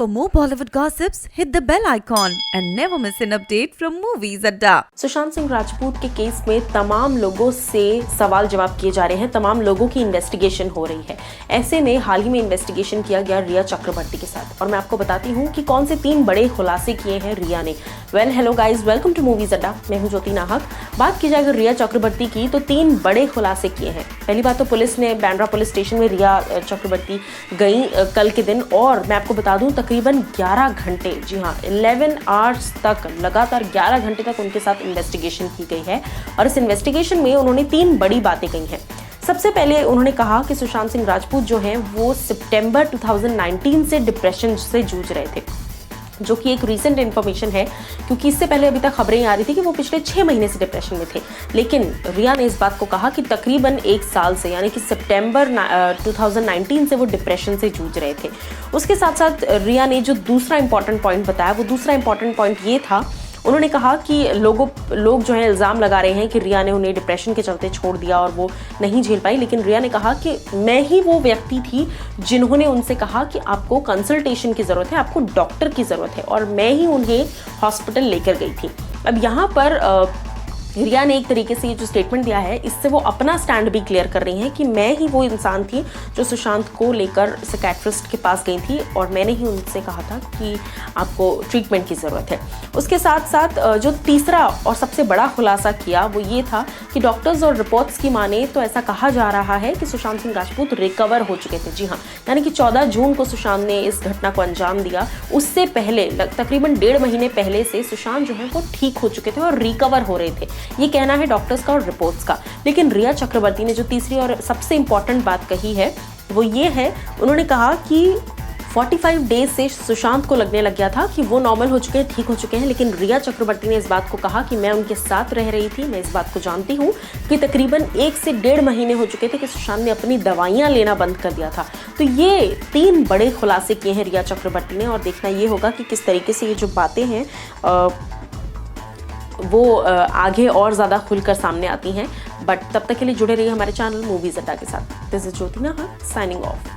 For more Bollywood gossips, hit the bell icon and never miss an update from Movies Adda. Sushant Singh Rajput के case में तमाम लोगों से सवाल जवाब किए जा रहे हैं, तमाम लोगों की इन्वेस्टिगेशन हो रही है। ऐसे में हाल ही में इन्वेस्टिगेशन किया गया रिया चक्रवर्ती के साथ, और मैं आपको बताती हूँ कि कौन से 3 बड़े खुलासे किए हैं रिया ने। Hello guys, welcome to movies Adda. मैं हूँ ज्योति नाहक। बात की जाए अगर रिया चक्रवर्ती की, तो 3 बड़े खुलासे किए हैं। पहली बात तो पुलिस ने बांद्रा पुलिस स्टेशन में रिया चक्रवर्ती गई कल के दिन, और मैं आपको बता दूं तकरीबन 11 घंटे, जी हाँ 11 आवर्स तक, लगातार 11 घंटे तक उनके साथ इन्वेस्टिगेशन की गई है। और इस इन्वेस्टिगेशन में उन्होंने 3 बड़ी बातें कही हैं। सबसे पहले उन्होंने कहा कि सुशांत सिंह राजपूत जो हैं वो सितंबर 2019 से डिप्रेशन से जूझ रहे थे, जो कि एक रीसेंट इन्फॉर्मेशन है, क्योंकि इससे पहले अभी तक खबरें आ रही थी कि वो पिछले 6 महीने से डिप्रेशन में थे। लेकिन रिया ने इस बात को कहा कि तकरीबन 1 साल से, यानी कि सितंबर 2019 से वो डिप्रेशन से जूझ रहे थे। उसके साथ साथ रिया ने जो दूसरा इंपॉर्टेंट पॉइंट बताया, वो दूसरा इंपॉर्टेंट पॉइंट ये था, उन्होंने कहा कि लोग जो है इल्ज़ाम लगा रहे हैं कि रिया ने उन्हें डिप्रेशन के चलते छोड़ दिया और वो नहीं झेल पाई। लेकिन रिया ने कहा कि मैं ही वो व्यक्ति थी जिन्होंने उनसे कहा कि आपको कंसल्टेशन की ज़रूरत है, आपको डॉक्टर की ज़रूरत है, और मैं ही उन्हें हॉस्पिटल लेकर गई थी। अब यहाँ पर रिया ने एक तरीके से ये जो स्टेटमेंट दिया है, इससे वो अपना स्टैंड भी क्लियर कर रही हैं कि मैं ही वो इंसान थी जो सुशांत को लेकर साइकियाट्रिस्ट के पास गई थी, और मैंने ही उनसे कहा था कि आपको ट्रीटमेंट की ज़रूरत है। उसके साथ साथ जो तीसरा और सबसे बड़ा खुलासा किया वो ये था कि डॉक्टर्स और रिपोर्ट्स की माने तो ऐसा कहा जा रहा है कि सुशांत सिंह राजपूत रिकवर हो चुके थे। जी हाँ, यानी कि 14 जून को सुशांत ने इस घटना को अंजाम दिया, उससे पहले तकरीबन 1.5 महीने पहले से सुशांत जो है वो ठीक हो चुके थे और रिकवर हो रहे थे। ये कहना है डॉक्टर्स का और रिपोर्ट्स का। लेकिन रिया चक्रवर्ती ने जो तीसरी और सबसे इंपॉर्टेंट बात कही है वो ये है, उन्होंने कहा कि 45 डेज से सुशांत को लगने लग गया था कि वो नॉर्मल हो चुके हैं, ठीक हो चुके हैं। लेकिन रिया चक्रवर्ती ने इस बात को कहा कि मैं उनके साथ रह रही थी, मैं इस बात को जानती हूँ कि तकरीबन 1 से 1.5 महीने हो चुके थे कि सुशांत ने अपनी दवाइयाँ लेना बंद कर दिया था। तो ये 3 बड़े खुलासे किए हैं रिया चक्रवर्ती ने, और देखना ये होगा कि किस तरीके से ये जो बातें हैं वो आगे और ज़्यादा खुलकर सामने आती हैं। बट तब तक के लिए जुड़े रहिए हमारे चैनल मूवीज अड्डा के साथ। दिस इज ज्योति नाहक साइनिंग ऑफ।